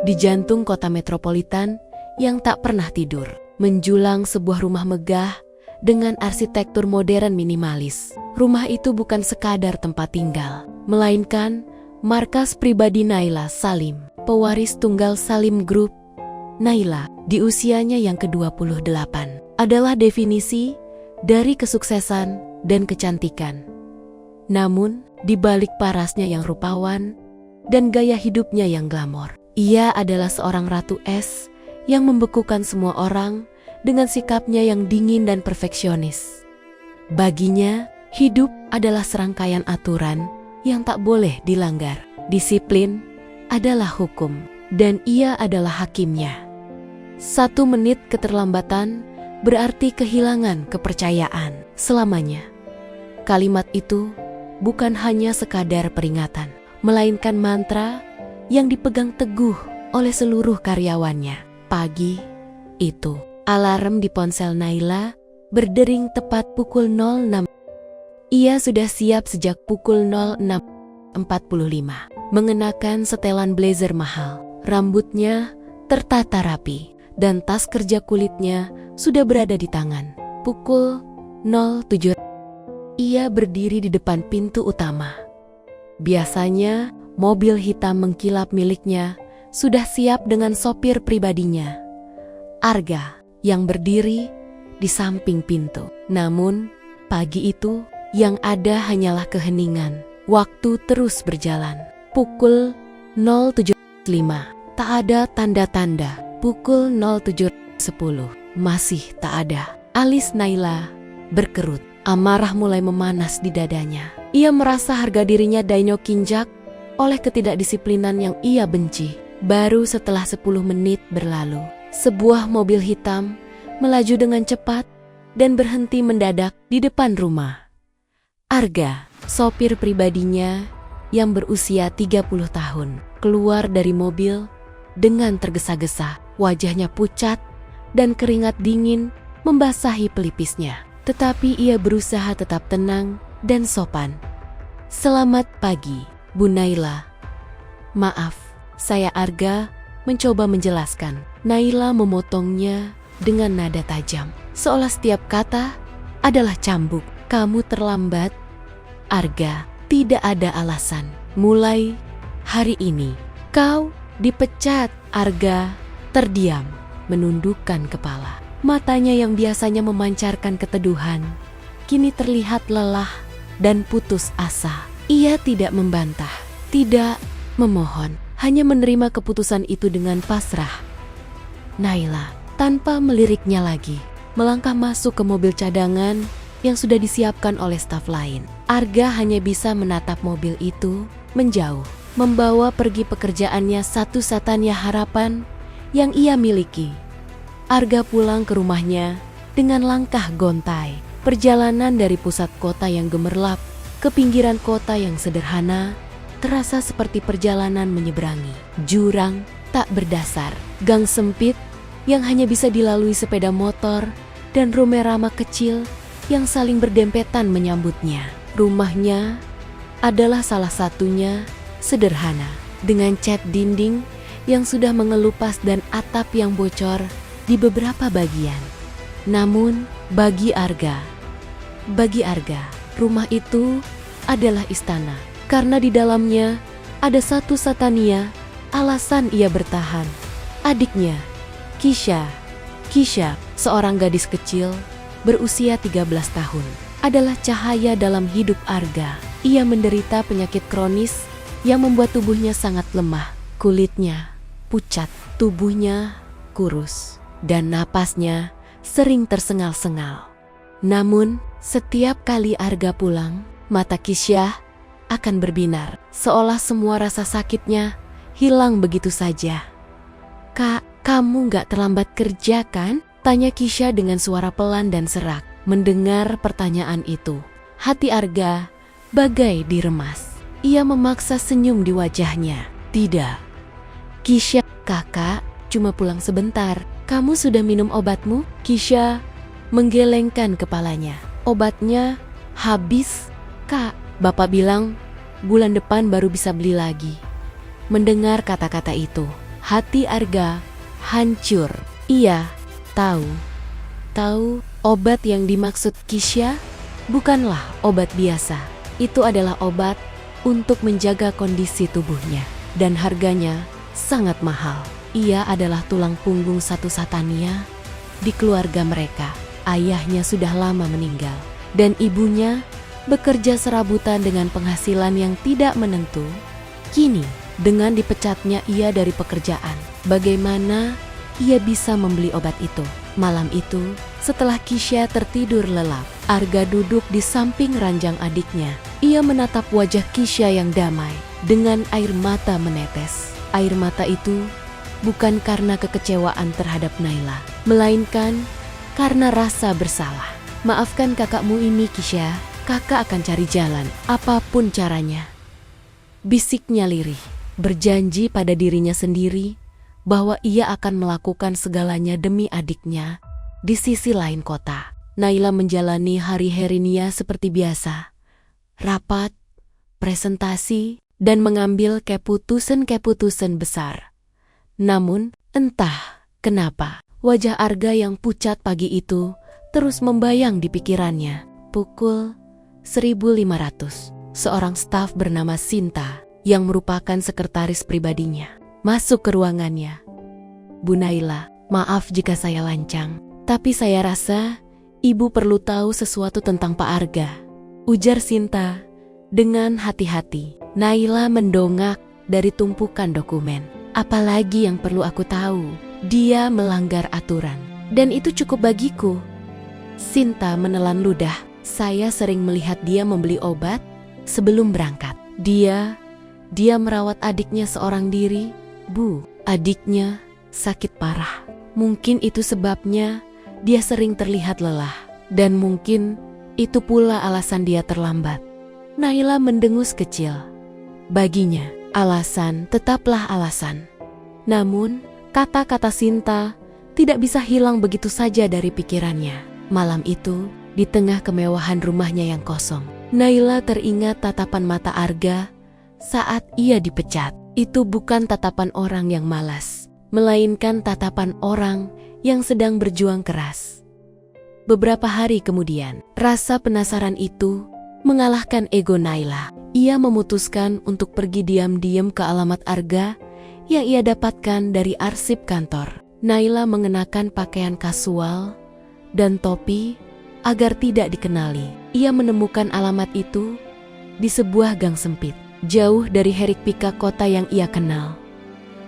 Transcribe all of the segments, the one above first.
di jantung kota metropolitan yang tak pernah tidur. Menjulang sebuah rumah megah dengan arsitektur modern minimalis. Rumah itu bukan sekadar tempat tinggal, melainkan markas pribadi Naila Salim, pewaris tunggal Salim Group. Naila, di usianya yang ke-28, adalah definisi dari kesuksesan dan kecantikan. Namun, di balik parasnya yang rupawan dan gaya hidupnya yang glamor, ia adalah seorang ratu es yang membekukan semua orang dengan sikapnya yang dingin dan perfeksionis. Baginya, hidup adalah serangkaian aturan yang tak boleh dilanggar. Disiplin adalah hukum, dan ia adalah hakimnya. 1 menit keterlambatan berarti kehilangan kepercayaan selamanya. Kalimat itu bukan hanya sekadar peringatan, melainkan mantra yang dipegang teguh oleh seluruh karyawannya. Pagi itu, alarm di ponsel Naila berdering tepat pukul 06. Ia sudah siap sejak pukul 06.45, mengenakan setelan blazer mahal. Rambutnya tertata rapi dan tas kerja kulitnya sudah berada di tangan. Pukul 07, ia berdiri di depan pintu utama. Biasanya, mobil hitam mengkilap miliknya sudah siap dengan sopir pribadinya, Arga, yang berdiri di samping pintu. Namun, pagi itu yang ada hanyalah keheningan. Waktu terus berjalan. Pukul 07.05, tak ada tanda-tanda. Pukul 07.10, masih tak ada. Alis Naila berkerut. Amarah mulai memanas di dadanya. Ia merasa harga dirinya dainyokinjak oleh ketidakdisiplinan yang ia benci. Baru setelah 10 menit berlalu, sebuah mobil hitam melaju dengan cepat dan berhenti mendadak di depan rumah. Arga, sopir pribadinya yang berusia 30 tahun, keluar dari mobil dengan tergesa-gesa. Wajahnya pucat dan keringat dingin membasahi pelipisnya. Tetapi ia berusaha tetap tenang dan sopan. "Selamat pagi, Bu Naila. Maaf, saya Arga," mencoba menjelaskan. Naila memotongnya dengan nada tajam, seolah setiap kata adalah cambuk. "Kamu terlambat, Arga. Tidak ada alasan. Mulai hari ini, kau dipecat." Arga terdiam, menundukkan kepala. Matanya yang biasanya memancarkan keteduhan, kini terlihat lelah dan putus asa. Ia tidak membantah, tidak memohon, hanya menerima keputusan itu dengan pasrah. Naila, tanpa meliriknya lagi, melangkah masuk ke mobil cadangan yang sudah disiapkan oleh staf lain. Arga hanya bisa menatap mobil itu menjauh, membawa pergi pekerjaannya satu-satunya harapan yang ia miliki. Arga pulang ke rumahnya dengan langkah gontai. Perjalanan dari pusat kota yang gemerlap ke pinggiran kota yang sederhana terasa seperti perjalanan menyeberangi jurang tak berdasar, gang sempit yang hanya bisa dilalui sepeda motor, dan rumah kecil yang saling berdempetan menyambutnya. Rumahnya adalah salah satunya, sederhana, dengan cat dinding yang sudah mengelupas dan atap yang bocor di beberapa bagian. Namun, bagi Arga, rumah itu adalah istana. Karena di dalamnya ada satu-satunya alasan ia bertahan. Adiknya, Kisha, seorang gadis kecil berusia 13 tahun, adalah cahaya dalam hidup Arga. Ia menderita penyakit kronis yang membuat tubuhnya sangat lemah. Kulitnya pucat, tubuhnya kurus, dan napasnya sering tersengal-sengal. Namun, setiap kali Arga pulang, mata Kisha akan berbinar, seolah semua rasa sakitnya hilang begitu saja. "Kak, kamu gak terlambat kerja kan?" tanya Kisha dengan suara pelan dan serak. Mendengar pertanyaan itu, hati Arga bagai diremas. Ia memaksa senyum di wajahnya. "Tidak, Kisha, kakak cuma pulang sebentar. Kamu sudah minum obatmu?" Kisha menggelengkan kepalanya. "Obatnya habis, Kak. Bapak bilang bulan depan baru bisa beli lagi." Mendengar kata-kata itu, Hati Arga hancur. Ia tahu obat yang dimaksud Kisha bukanlah obat biasa. Itu adalah obat untuk menjaga kondisi tubuhnya. Dan harganya sangat mahal. Ia adalah tulang punggung satu-satunya di keluarga mereka. Ayahnya sudah lama meninggal. Dan ibunya bekerja serabutan dengan penghasilan yang tidak menentu. Kini, dengan dipecatnya ia dari pekerjaan, bagaimana ia bisa membeli obat itu? Malam itu, setelah Kisha tertidur lelap, Arga duduk di samping ranjang adiknya. Ia menatap wajah Kisha yang damai, dengan air mata menetes. Air mata itu bukan karena kekecewaan terhadap Naila, melainkan karena rasa bersalah. Maafkan kakakmu ini, Kisha. Kakak akan cari jalan, apapun caranya. Bisiknya lirih, berjanji pada dirinya sendiri bahwa ia akan melakukan segalanya demi adiknya di sisi lain kota. Naila menjalani hari-hari Nia seperti biasa. Rapat, presentasi, dan mengambil keputusan-keputusan besar. Namun, entah kenapa, wajah Arga yang pucat pagi itu terus membayang di pikirannya. Pukul 1500, seorang staf bernama Sinta yang merupakan sekretaris pribadinya masuk ke ruangannya. Bu Naila, maaf jika saya lancang, tapi saya rasa ibu perlu tahu sesuatu tentang Pak Arga, ujar Sinta dengan hati-hati. Naila mendongak dari tumpukan dokumen. Apalagi yang perlu aku tahu? Dia melanggar aturan, dan itu cukup bagiku. Sinta menelan ludah. Saya sering melihat dia membeli obat sebelum berangkat. Dia merawat adiknya seorang diri. Bu, adiknya sakit parah. Mungkin itu sebabnya dia sering terlihat lelah. Dan mungkin itu pula alasan dia terlambat. Naila mendengus kecil. Baginya, alasan tetaplah alasan. Namun, kata-kata Sinta tidak bisa hilang begitu saja dari pikirannya. Malam itu, di tengah kemewahan rumahnya yang kosong, Naila teringat tatapan mata Arga saat ia dipecat. Itu bukan tatapan orang yang malas, melainkan tatapan orang yang sedang berjuang keras. Beberapa hari kemudian, rasa penasaran itu mengalahkan ego Naila. Ia memutuskan untuk pergi diam-diam ke alamat Arga yang ia dapatkan dari arsip kantor. Naila mengenakan pakaian kasual dan topi agar tidak dikenali. Ia menemukan alamat itu di sebuah gang sempit, jauh dari hiruk-pikuk kota yang ia kenal.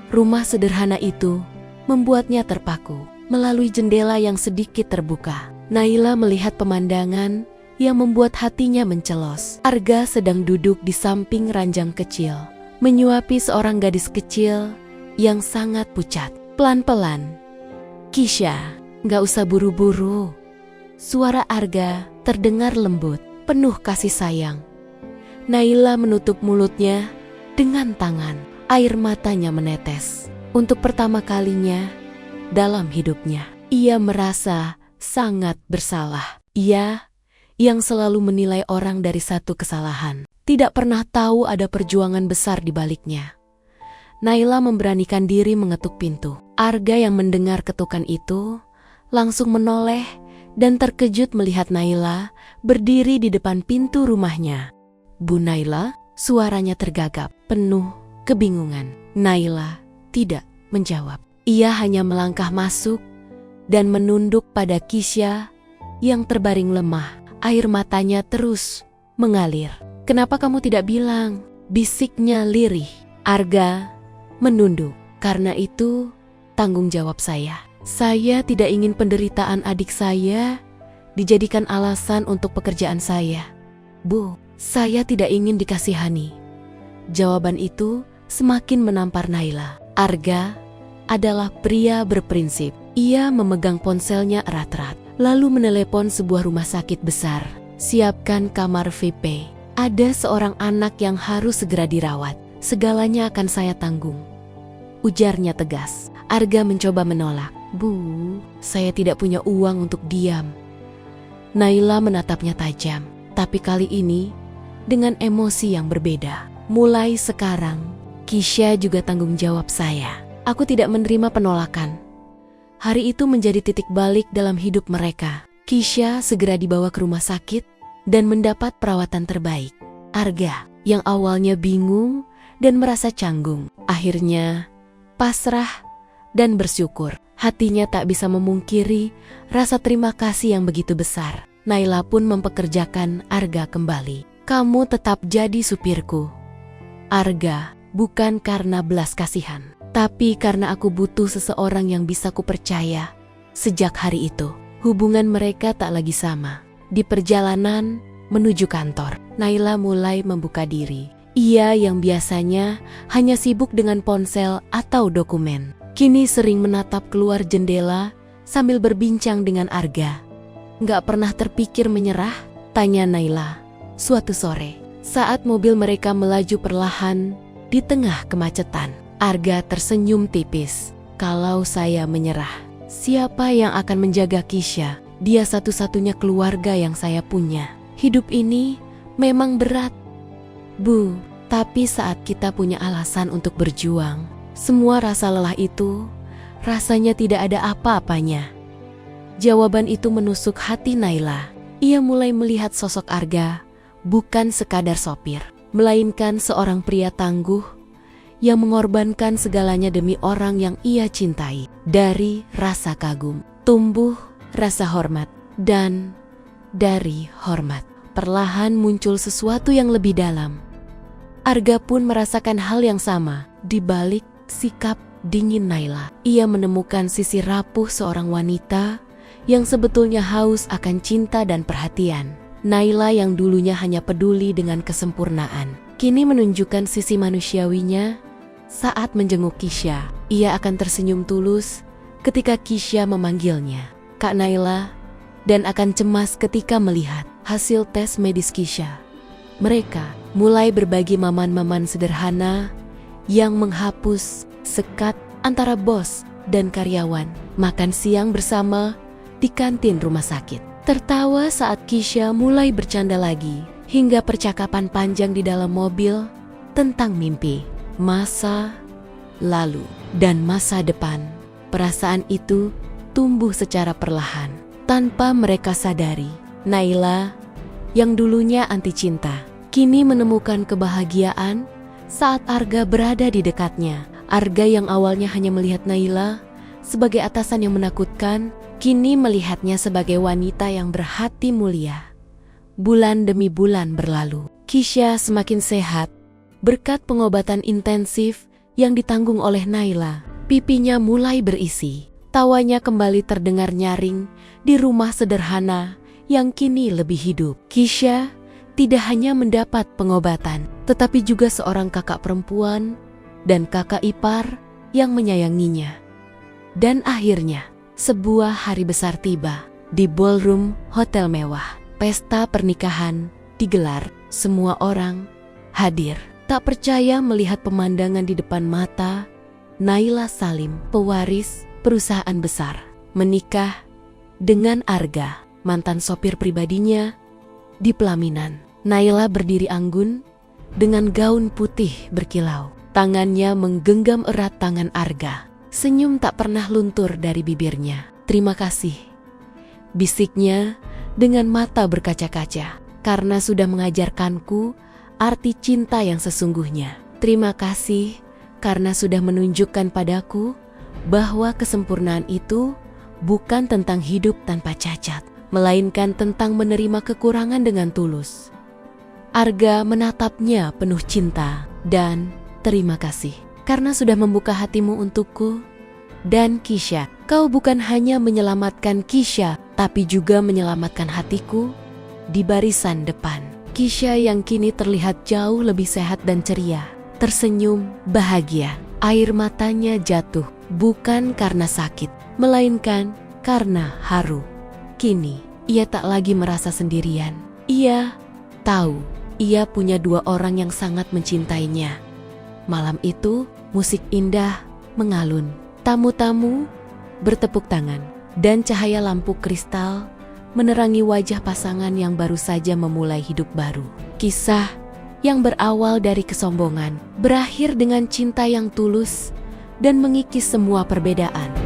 Rumah sederhana itu membuatnya terpaku. Melalui jendela yang sedikit terbuka, Naila melihat pemandangan yang membuat hatinya mencelos. Arga sedang duduk di samping ranjang kecil, menyuapi seorang gadis kecil yang sangat pucat. Pelan-pelan, Kisha, gak usah buru-buru. Suara Arga terdengar lembut, penuh kasih sayang. Naila menutup mulutnya dengan tangan. Air matanya menetes. Untuk pertama kalinya dalam hidupnya, ia merasa sangat bersalah. Ia yang selalu menilai orang dari satu kesalahan, tidak pernah tahu ada perjuangan besar di baliknya. Naila memberanikan diri mengetuk pintu. Arga yang mendengar ketukan itu langsung menoleh dan terkejut melihat Naila berdiri di depan pintu rumahnya. Bu Naila, suaranya tergagap, penuh kebingungan. Naila tidak menjawab. Ia hanya melangkah masuk dan menunduk pada Kisha yang terbaring lemah. Air matanya terus mengalir. Kenapa kamu tidak bilang? Bisiknya lirih. Arga menunduk. Karena itu tanggung jawab saya. Saya tidak ingin penderitaan adik saya dijadikan alasan untuk pekerjaan saya. Bu, saya tidak ingin dikasihani. Jawaban itu semakin menampar Naila. Arga adalah pria berprinsip. Ia memegang ponselnya erat-erat, lalu menelepon sebuah rumah sakit besar. Siapkan kamar VIP. Ada seorang anak yang harus segera dirawat. Segalanya akan saya tanggung, ujarnya tegas. Arga mencoba menolak. Bu, saya tidak punya uang untuk diam. Naila menatapnya tajam, tapi kali ini dengan emosi yang berbeda. Mulai sekarang, Kisha juga tanggung jawab saya. Aku tidak menerima penolakan. Hari itu menjadi titik balik dalam hidup mereka. Kisha segera dibawa ke rumah sakit dan mendapat perawatan terbaik. Arga, yang awalnya bingung dan merasa canggung, akhirnya pasrah dan bersyukur. Hatinya tak bisa memungkiri rasa terima kasih yang begitu besar. Naila pun mempekerjakan Arga kembali. Kamu tetap jadi supirku, Arga, bukan karena belas kasihan, tapi karena aku butuh seseorang yang bisa kupercaya. Sejak hari itu, hubungan mereka tak lagi sama. Di perjalanan menuju kantor, Naila mulai membuka diri. Ia yang biasanya hanya sibuk dengan ponsel atau dokumen, kini sering menatap keluar jendela sambil berbincang dengan Arga. Nggak pernah terpikir menyerah? Tanya Naila suatu sore, saat mobil mereka melaju perlahan di tengah kemacetan. Arga tersenyum tipis. Kalau saya menyerah, siapa yang akan menjaga Kisha? Dia satu-satunya keluarga yang saya punya. Hidup ini memang berat, Bu, tapi saat kita punya alasan untuk berjuang, semua rasa lelah itu rasanya tidak ada apa-apanya. Jawaban itu menusuk hati Naila. Ia mulai melihat sosok Arga bukan sekadar sopir, melainkan seorang pria tangguh yang mengorbankan segalanya demi orang yang ia cintai. Dari rasa kagum, tumbuh rasa hormat, dan dari hormat, perlahan muncul sesuatu yang lebih dalam. Arga pun merasakan hal yang sama. Di balik sikap dingin Naila, ia menemukan sisi rapuh seorang wanita yang sebetulnya haus akan cinta dan perhatian. Naila yang dulunya hanya peduli dengan kesempurnaan, kini menunjukkan sisi manusiawinya saat menjenguk Kisha. Ia akan tersenyum tulus ketika Kisha memanggilnya Kak Naila, dan akan cemas ketika melihat hasil tes medis Kisha. Mereka mulai berbagi maman-maman sederhana yang menghapus sekat antara bos dan karyawan. Makan siang bersama di kantin rumah sakit. Tertawa saat Kisha mulai bercanda lagi, hingga percakapan panjang di dalam mobil tentang mimpi, masa lalu, dan masa depan. Perasaan itu tumbuh secara perlahan, tanpa mereka sadari. Naila, yang dulunya anti cinta, kini menemukan kebahagiaan saat Arga berada di dekatnya. Arga yang awalnya hanya melihat Naila sebagai atasan yang menakutkan, kini melihatnya sebagai wanita yang berhati mulia. Bulan demi bulan berlalu. Kisha semakin sehat berkat pengobatan intensif yang ditanggung oleh Naila. Pipinya mulai berisi. Tawanya kembali terdengar nyaring di rumah sederhana yang kini lebih hidup. Kisha tidak hanya mendapat pengobatan, tetapi juga seorang kakak perempuan dan kakak ipar yang menyayanginya. Dan akhirnya, sebuah hari besar tiba. Di ballroom hotel mewah, pesta pernikahan digelar. Semua orang hadir, tak percaya melihat pemandangan di depan mata. Naila Salim, pewaris perusahaan besar, menikah dengan Arga, mantan sopir pribadinya, di pelaminan. Naila berdiri anggun dengan gaun putih berkilau. Tangannya menggenggam erat tangan Arga. Senyum tak pernah luntur dari bibirnya. Terima kasih, bisiknya dengan mata berkaca-kaca, karena sudah mengajarkanku arti cinta yang sesungguhnya. Terima kasih karena sudah menunjukkan padaku bahwa kesempurnaan itu bukan tentang hidup tanpa cacat, melainkan tentang menerima kekurangan dengan tulus. Arga menatapnya penuh cinta dan terima kasih karena sudah membuka hatimu untukku. Dan Kisha, kau bukan hanya menyelamatkan Kisha, tapi juga menyelamatkan hatiku di barisan depan. Kisha yang kini terlihat jauh lebih sehat dan ceria, tersenyum bahagia. Air matanya jatuh, bukan karena sakit, melainkan karena haru. Kini, ia tak lagi merasa sendirian. Ia tahu, ia punya dua orang yang sangat mencintainya. Malam itu, musik indah mengalun. Tamu-tamu bertepuk tangan, dan cahaya lampu kristal menerangi wajah pasangan yang baru saja memulai hidup baru. Kisah yang berawal dari kesombongan berakhir dengan cinta yang tulus dan mengikis semua perbedaan.